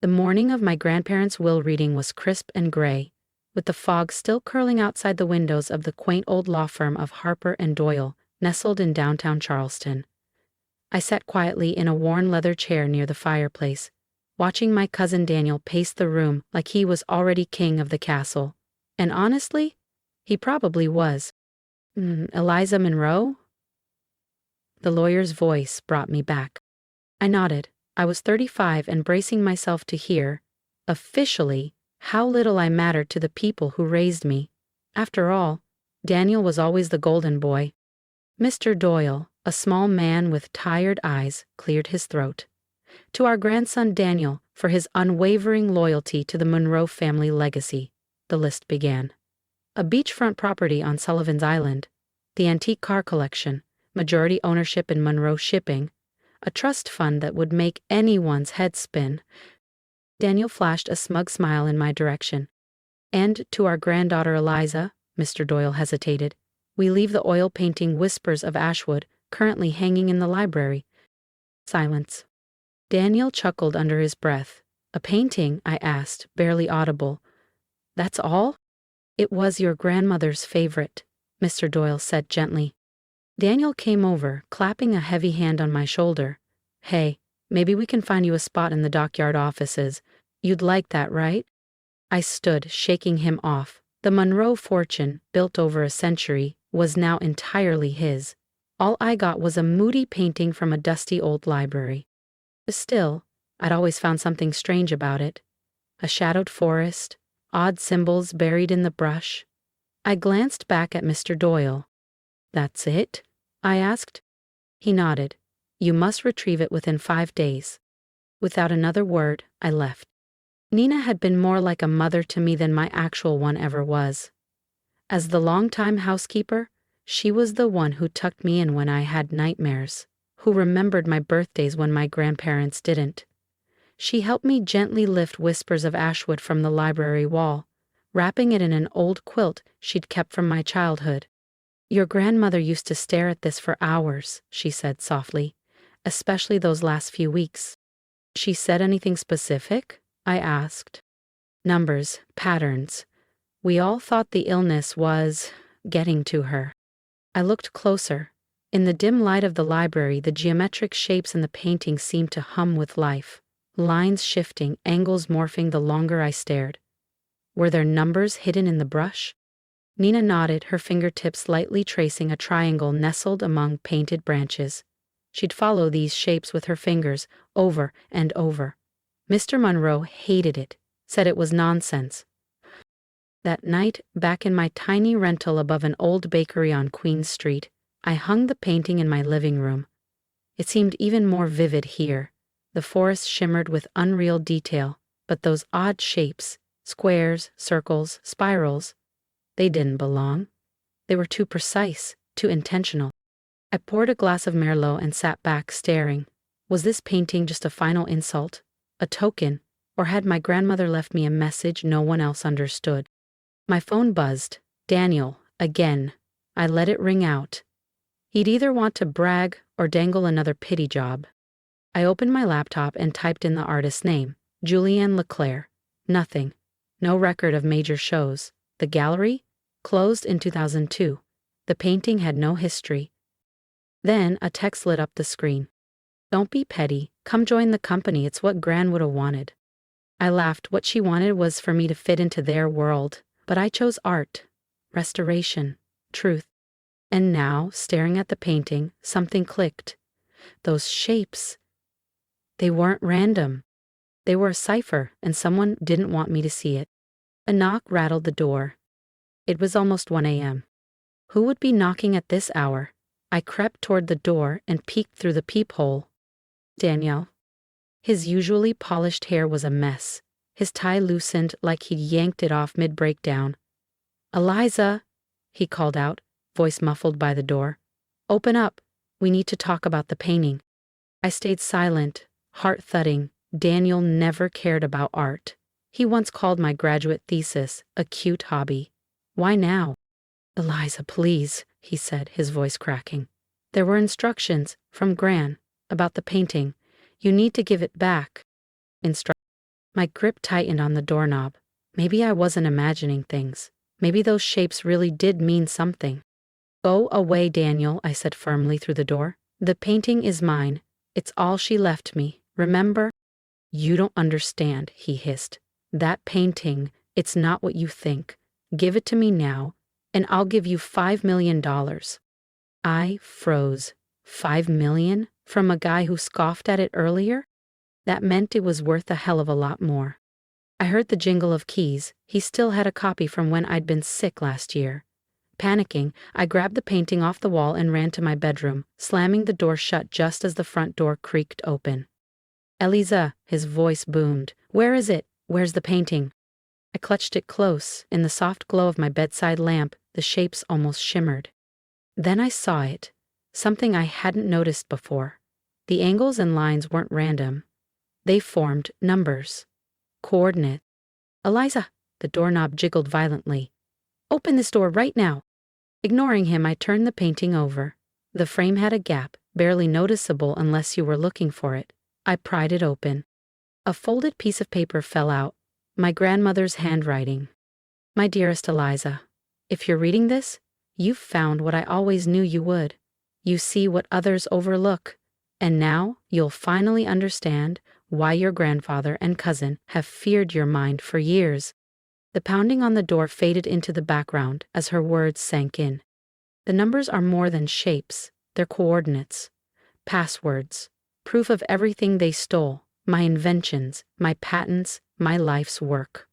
The morning of my grandparents' will reading was crisp and gray, with the fog still curling outside the windows of the quaint old law firm of Harper Doyle, nestled in downtown Charleston. I sat quietly in a worn leather chair near the fireplace, watching my cousin Daniel pace the room like he was already king of the castle. And honestly, he probably was. Eliza Monroe? The lawyer's voice brought me back. I nodded. I was 35 and bracing myself to hear, officially, how little I mattered to the people who raised me. After all, Daniel was always the golden boy. Mr. Doyle, a small man with tired eyes, cleared his throat. To our grandson Daniel, for his unwavering loyalty to the Monroe family legacy, the list began. A beachfront property on Sullivan's Island, the antique car collection, majority ownership in Monroe Shipping, a trust fund that would make anyone's head spin. Daniel flashed a smug smile in my direction. And to our granddaughter Eliza, Mr. Doyle hesitated, we leave the oil painting Whispers of Ashwood, currently hanging in the library. Silence. Daniel chuckled under his breath. A painting? I asked, barely audible. That's all? It was your grandmother's favorite, Mr. Doyle said gently. Daniel came over, clapping a heavy hand on my shoulder. Hey, maybe we can find you a spot in the dockyard offices. You'd like that, right? I stood, shaking him off. The Monroe fortune, built over a century, was now entirely his. All I got was a moody painting from a dusty old library. Still, I'd always found something strange about it. A shadowed forest, odd symbols buried in the brush. I glanced back at Mr. Doyle. That's it? I asked. He nodded. You must retrieve it within 5 days. Without another word, I left. Nina had been more like a mother to me than my actual one ever was. As the longtime housekeeper, she was the one who tucked me in when I had nightmares, who remembered my birthdays when my grandparents didn't. She helped me gently lift Whispers of Ashwood from the library wall, wrapping it in an old quilt she'd kept from my childhood. Your grandmother used to stare at this for hours, she said softly, especially those last few weeks. She said anything specific? I asked. Numbers, patterns. We all thought the illness was getting to her. I looked closer. In the dim light of the library, the geometric shapes in the painting seemed to hum with life, lines shifting, angles morphing the longer I stared. Were there numbers hidden in the brush? Nina nodded, her fingertips lightly tracing a triangle nestled among painted branches. She'd follow these shapes with her fingers, over and over. Mr. Monroe hated it, said it was nonsense. That night, back in my tiny rental above an old bakery on Queen Street, I hung the painting in my living room. It seemed even more vivid here. The forest shimmered with unreal detail, but those odd shapes, squares, circles, spirals, they didn't belong. They were too precise, too intentional. I poured a glass of Merlot and sat back staring. Was this painting just a final insult, a token, or had my grandmother left me a message no one else understood? My phone buzzed. Daniel, again. I let it ring out. He'd either want to brag or dangle another pity job. I opened my laptop and typed in the artist's name, Julienne Leclerc. Nothing. No record of major shows. The gallery? Closed in 2002. The painting had no history. Then a text lit up the screen. Don't be petty. Come join the company. It's what Gran would have wanted. I laughed. What she wanted was for me to fit into their world. But I chose art, restoration, truth. And now, staring at the painting, something clicked. Those shapes. They weren't random. They were a cipher, and someone didn't want me to see it. A knock rattled the door. It was almost 1 a.m. Who would be knocking at this hour? I crept toward the door and peeked through the peephole. Daniel. His usually polished hair was a mess. His tie loosened like he'd yanked it off mid-breakdown. Eliza, he called out, voice muffled by the door. Open up. We need to talk about the painting. I stayed silent, heart thudding. Daniel never cared about art. He once called my graduate thesis a cute hobby. Why now? Eliza, please, he said, his voice cracking. There were instructions from Gran about the painting. You need to give it back. My grip tightened on the doorknob. Maybe I wasn't imagining things. Maybe those shapes really did mean something. Go away, Daniel, I said firmly through the door. The painting is mine. It's all she left me, remember? You don't understand, he hissed. That painting, it's not what you think. Give it to me now, and I'll give you $5 million. I froze. $5 million? From a guy who scoffed at it earlier? That meant it was worth a hell of a lot more. I heard the jingle of keys. He still had a copy from when I'd been sick last year. Panicking, I grabbed the painting off the wall and ran to my bedroom, slamming the door shut just as the front door creaked open. Eliza, his voice boomed. Where is it? Where's the painting? I clutched it close. In the soft glow of my bedside lamp, the shapes almost shimmered. Then I saw it. Something I hadn't noticed before. The angles and lines weren't random. They formed numbers. Coordinate. Eliza, the doorknob jiggled violently. Open this door right now. Ignoring him, I turned the painting over. The frame had a gap, barely noticeable unless you were looking for it. I pried it open. A folded piece of paper fell out. My grandmother's handwriting. My dearest Eliza, if you're reading this, you've found what I always knew you would. You see what others overlook. And now you'll finally understand why your grandfather and cousin have feared your mind for years. The pounding on the door faded into the background as her words sank in. The numbers are more than shapes, they're coordinates, passwords, proof of everything they stole, my inventions, my patents, my life's work.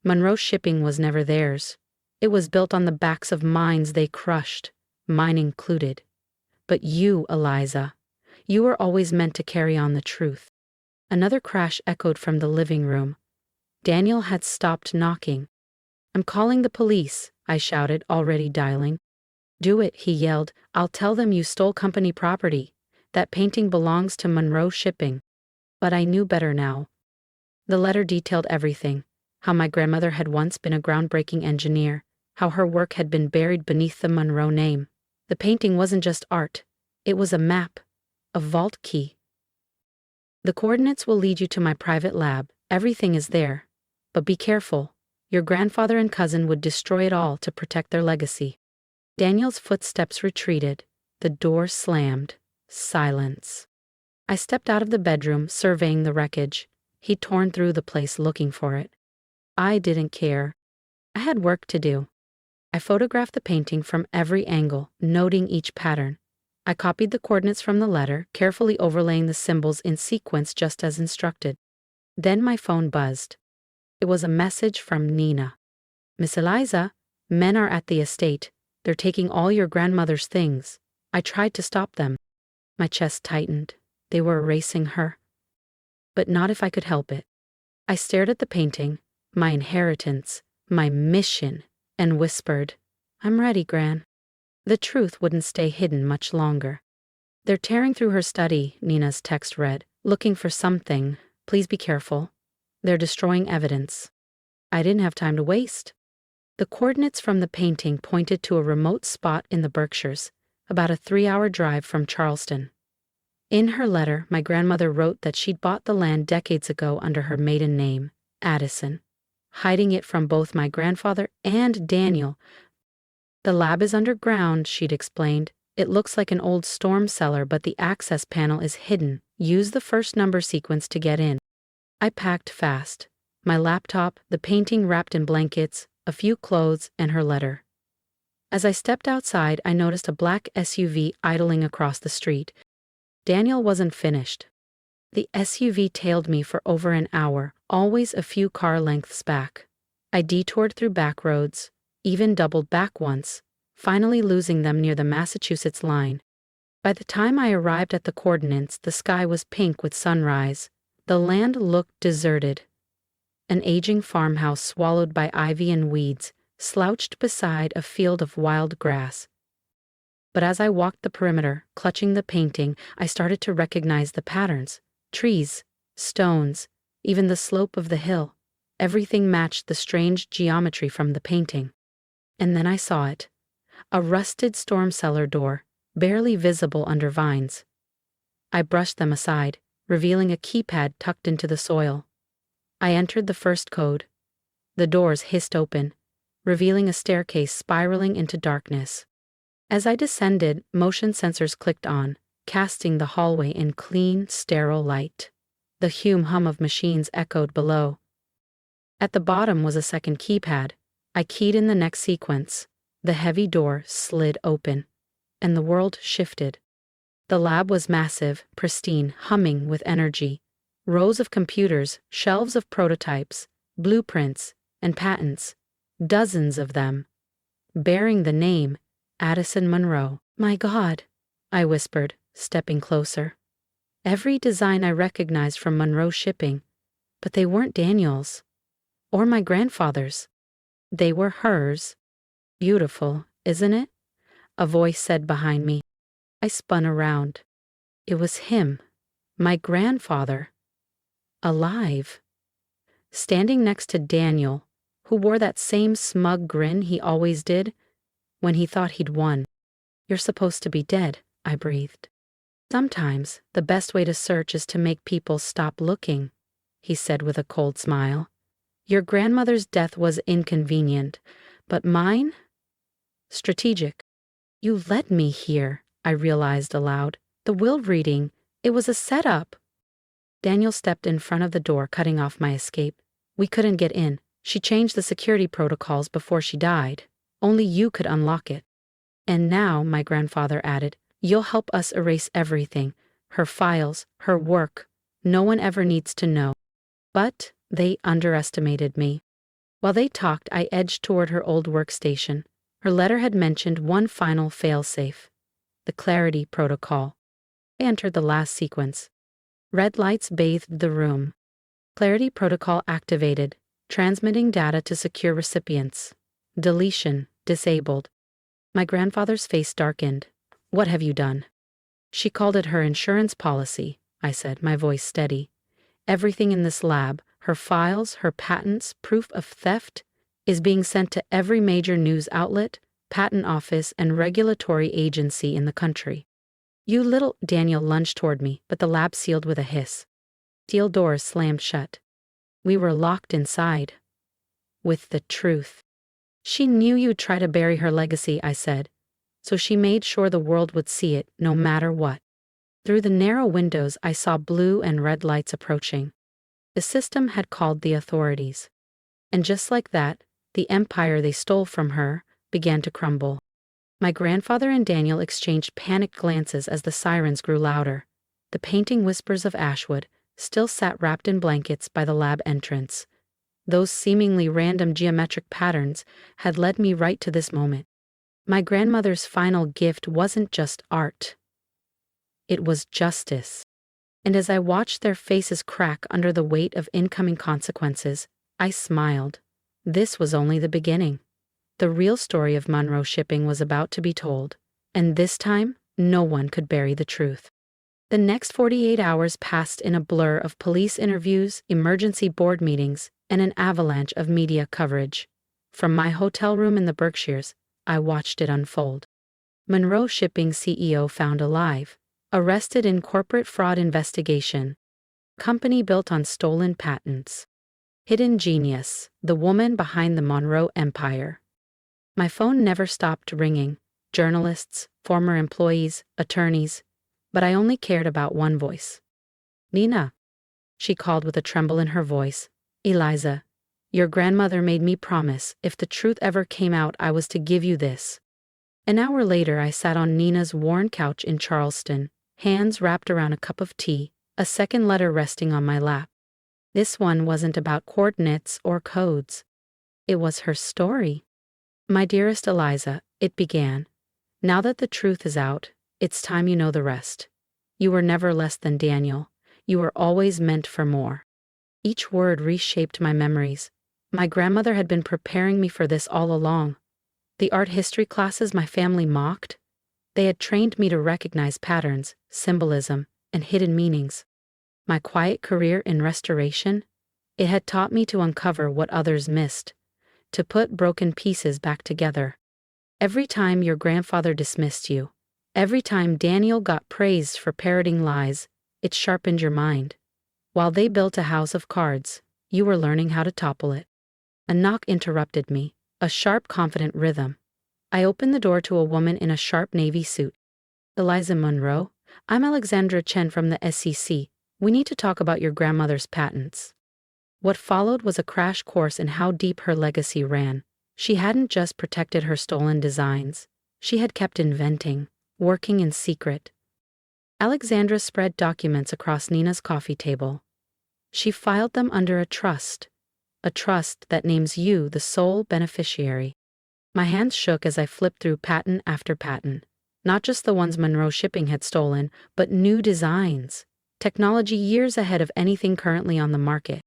Monroe Shipping was never theirs. It was built on the backs of mines they crushed, mine included. But you, Eliza, you were always meant to carry on the truth. Another crash echoed from the living room. Daniel had stopped knocking. I'm calling the police, I shouted, already dialing. Do it, he yelled. I'll tell them you stole company property. That painting belongs to Monroe Shipping. But I knew better now. The letter detailed everything. How my grandmother had once been a groundbreaking engineer. How her work had been buried beneath the Monroe name. The painting wasn't just art. It was a map. A vault key. The coordinates will lead you to my private lab. Everything is there. But be careful. Your grandfather and cousin would destroy it all to protect their legacy. Daniel's footsteps retreated. The door slammed. Silence. I stepped out of the bedroom, surveying the wreckage. He'd torn through the place looking for it. I didn't care. I had work to do. I photographed the painting from every angle, noting each pattern. I copied the coordinates from the letter, carefully overlaying the symbols in sequence just as instructed. Then my phone buzzed. It was a message from Nina. Miss Eliza, men are at the estate. They're taking all your grandmother's things. I tried to stop them. My chest tightened. They were erasing her. But not if I could help it. I stared at the painting, my inheritance, my mission, and whispered, I'm ready, Gran. The truth wouldn't stay hidden much longer. They're tearing through her study, Nina's text read, looking for something. Please be careful. They're destroying evidence. I didn't have time to waste. The coordinates from the painting pointed to a remote spot in the Berkshires, about a 3-hour drive from Charleston. In her letter, my grandmother wrote that she'd bought the land decades ago under her maiden name, Addison, hiding it from both my grandfather and Daniel. The lab is underground, she'd explained. It looks like an old storm cellar, but the access panel is hidden. Use the first number sequence to get in. I packed fast. My laptop, the painting wrapped in blankets, a few clothes, and her letter. As I stepped outside, I noticed a black SUV idling across the street. Daniel wasn't finished. The SUV tailed me for over an hour, always a few car lengths back. I detoured through back roads, even doubled back once, finally losing them near the Massachusetts line. By the time I arrived at the coordinates, the sky was pink with sunrise. The land looked deserted. An aging farmhouse swallowed by ivy and weeds slouched beside a field of wild grass. But as I walked the perimeter, clutching the painting, I started to recognize the patterns. Trees, stones, even the slope of the hill. Everything matched the strange geometry from the painting. And then I saw it. A rusted storm cellar door, barely visible under vines. I brushed them aside, revealing a keypad tucked into the soil. I entered the first code. The doors hissed open, revealing a staircase spiraling into darkness. As I descended, motion sensors clicked on, casting the hallway in clean, sterile light. The hum of machines echoed below. At the bottom was a second keypad. I keyed in the next sequence. The heavy door slid open, and the world shifted. The lab was massive, pristine, humming with energy. Rows of computers, shelves of prototypes, blueprints, and patents. Dozens of them. Bearing the name Eliza Monroe. "My God," I whispered, stepping closer. Every design I recognized from Monroe Shipping, but they weren't Daniel's. Or my grandfather's. They were hers. "Beautiful, isn't it?" a voice said behind me. I spun around. It was him, my grandfather. Alive. Standing next to Daniel, who wore that same smug grin he always did when he thought he'd won. "You're supposed to be dead," I breathed. "Sometimes the best way to search is to make people stop looking," he said with a cold smile. "Your grandmother's death was inconvenient, but mine? Strategic." "You led me here," I realized aloud. "The will reading, it was a setup." Daniel stepped in front of the door, cutting off my escape. "We couldn't get in. She changed the security protocols before she died. Only you could unlock it. And now," my grandfather added, "you'll help us erase everything. Her files, her work. No one ever needs to know." But they underestimated me. While they talked, I edged toward her old workstation. Her letter had mentioned one final failsafe. The Clarity Protocol. I entered the last sequence. Red lights bathed the room. Clarity Protocol activated, transmitting data to secure recipients. Deletion disabled. My grandfather's face darkened. "What have you done?" "She called it her insurance policy," I said, my voice steady. "Everything in this lab, her files, her patents, proof of theft, is being sent to every major news outlet, patent office, and regulatory agency in the country." "You little—" Daniel lunged toward me, but the lab sealed with a hiss. Steel doors slammed shut. We were locked inside. With the truth. "She knew you'd try to bury her legacy," I said, "so she made sure the world would see it, no matter what." Through the narrow windows, I saw blue and red lights approaching. The system had called the authorities. And just like that, the empire they stole from her began to crumble. My grandfather and Daniel exchanged panicked glances as the sirens grew louder. The painting whispers of Ashwood still sat wrapped in blankets by the lab entrance. Those seemingly random geometric patterns had led me right to this moment. My grandmother's final gift wasn't just art. It was justice. And as I watched their faces crack under the weight of incoming consequences, I smiled. This was only the beginning. The real story of Monroe Shipping was about to be told, and this time, no one could bury the truth. The next 48 hours passed in a blur of police interviews, emergency board meetings, and an avalanche of media coverage. From my hotel room in the Berkshires, I watched it unfold. Monroe Shipping CEO found alive, arrested in corporate fraud investigation. Company built on stolen patents. Hidden genius, the woman behind the Monroe Empire. My phone never stopped ringing. Journalists, former employees, attorneys. But I only cared about one voice. "Nina," she called with a tremble in her voice. "Eliza, your grandmother made me promise if the truth ever came out I was to give you this." An hour later I sat on Nina's worn couch in Charleston, hands wrapped around a cup of tea, a second letter resting on my lap. This one wasn't about coordinates or codes. It was her story. "My dearest Eliza," it began, "now that the truth is out, it's time you know the rest. You were never less than Daniel. You were always meant for more." Each word reshaped my memories. My grandmother had been preparing me for this all along. The art history classes my family mocked, they had trained me to recognize patterns, symbolism, and hidden meanings. My quiet career in restoration, it had taught me to uncover what others missed, to put broken pieces back together. Every time your grandfather dismissed you, every time Daniel got praised for parroting lies, it sharpened your mind. While they built a house of cards, you were learning how to topple it. A knock interrupted me, a sharp, confident rhythm. I opened the door to a woman in a sharp navy suit. Eliza Monroe, I'm Alexandra Chen from the SEC. We need to talk about your grandmother's patents. What followed was a crash course in how deep her legacy ran. She hadn't just protected her stolen designs. She had kept inventing, working in secret. Alexandra spread documents across Nina's coffee table. She filed them under a trust that names you the sole beneficiary. My hands shook as I flipped through patent after patent, not just the ones Monroe Shipping had stolen, but new designs, technology years ahead of anything currently on the market.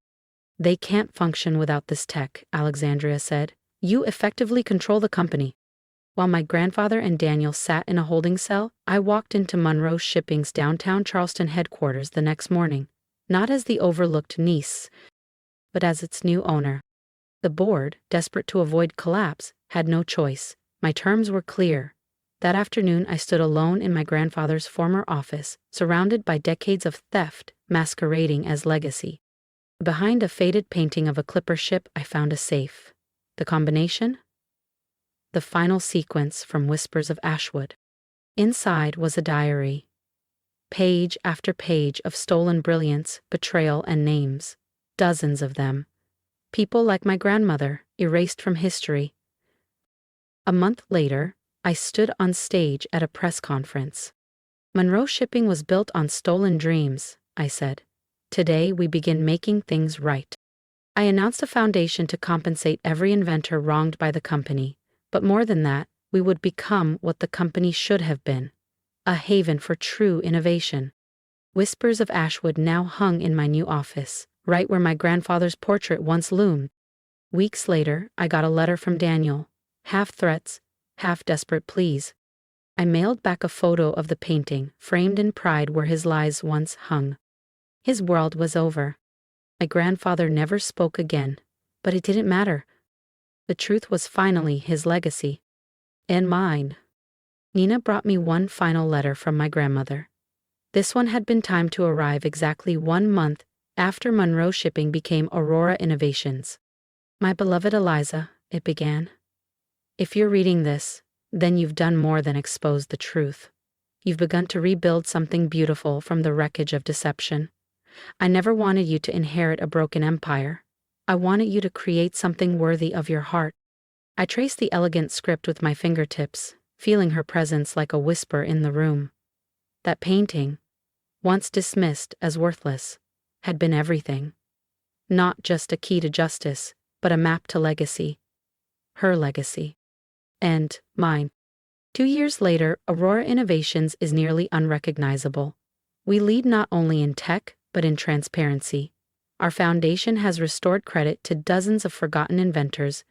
They can't function without this tech, Alexandria said. You effectively control the company. While my grandfather and Daniel sat in a holding cell, I walked into Monroe Shipping's downtown Charleston headquarters the next morning, not as the overlooked niece, but as its new owner. The board, desperate to avoid collapse, had no choice. My terms were clear. That afternoon I stood alone in my grandfather's former office, surrounded by decades of theft masquerading as legacy. Behind a faded painting of a clipper ship I found a safe. The combination? The final sequence from Whispers of Ashwood. Inside was a diary. Page after page of stolen brilliance, betrayal, and names. Dozens of them. People like my grandmother, erased from history. A month later, I stood on stage at a press conference. Monroe Shipping was built on stolen dreams, I said. Today we begin making things right. I announced a foundation to compensate every inventor wronged by the company. But more than that, we would become what the company should have been. A haven for true innovation. Whispers of Ashwood now hung in my new office, right where my grandfather's portrait once loomed. Weeks later, I got a letter from Daniel. Half threats, half desperate pleas. I mailed back a photo of the painting, framed in pride where his lies once hung. His world was over. My grandfather never spoke again, but it didn't matter. The truth was finally his legacy. And mine. Nina brought me one final letter from my grandmother. This one had been timed to arrive exactly 1 month after Monroe Shipping became Aurora Innovations. My beloved Eliza, it began. If you're reading this, then you've done more than expose the truth. You've begun to rebuild something beautiful from the wreckage of deception. I never wanted you to inherit a broken empire. I wanted you to create something worthy of your heart. I traced the elegant script with my fingertips, feeling her presence like a whisper in the room. That painting, once dismissed as worthless, had been everything. Not just a key to justice, but a map to legacy. Her legacy. And mine. 2 years later, Aurora Innovations is nearly unrecognizable. We lead not only in tech, but in transparency. Our foundation has restored credit to dozens of forgotten inventors,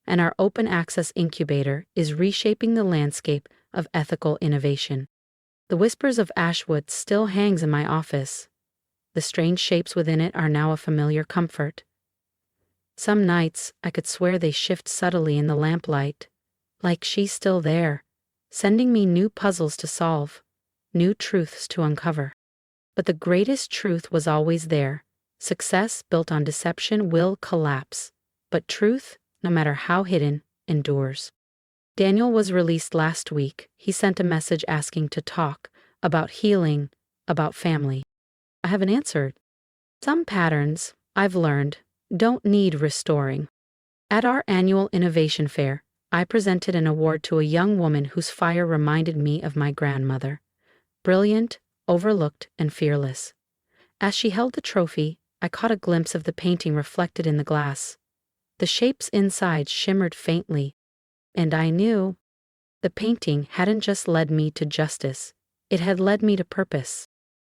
and our open access incubator is reshaping the landscape of ethical innovation. The Whispers of Ashwood still hangs in my office. The strange shapes within it are now a familiar comfort. Some nights I could swear they shift subtly in the lamplight, like she's still there, sending me new puzzles to solve, new truths to uncover. But the greatest truth was always there. Success built on deception will collapse, but truth, no matter how hidden, endures. Daniel was released last week. He sent a message asking to talk about healing, about family. I haven't answered. Some patterns, I've learned, don't need restoring. At our annual innovation fair, I presented an award to a young woman whose fire reminded me of my grandmother. Brilliant, overlooked, and fearless. As she held the trophy, I caught a glimpse of the painting reflected in the glass. The shapes inside shimmered faintly, and I knew the painting hadn't just led me to justice, it had led me to purpose.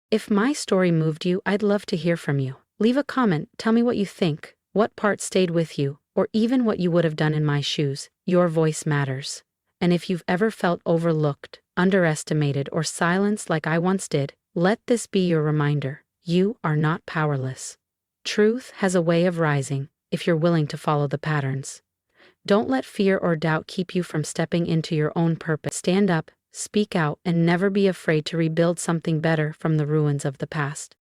If my story moved you, I'd love to hear from you. Leave a comment, tell me what you think, what part stayed with you, or even what you would have done in my shoes. Your voice matters. And if you've ever felt overlooked, underestimated, or silenced like I once did, let this be your reminder. You are not powerless. Truth has a way of rising if you're willing to follow the patterns. Don't let fear or doubt keep you from stepping into your own purpose. Stand up, speak out, and never be afraid to rebuild something better from the ruins of the past.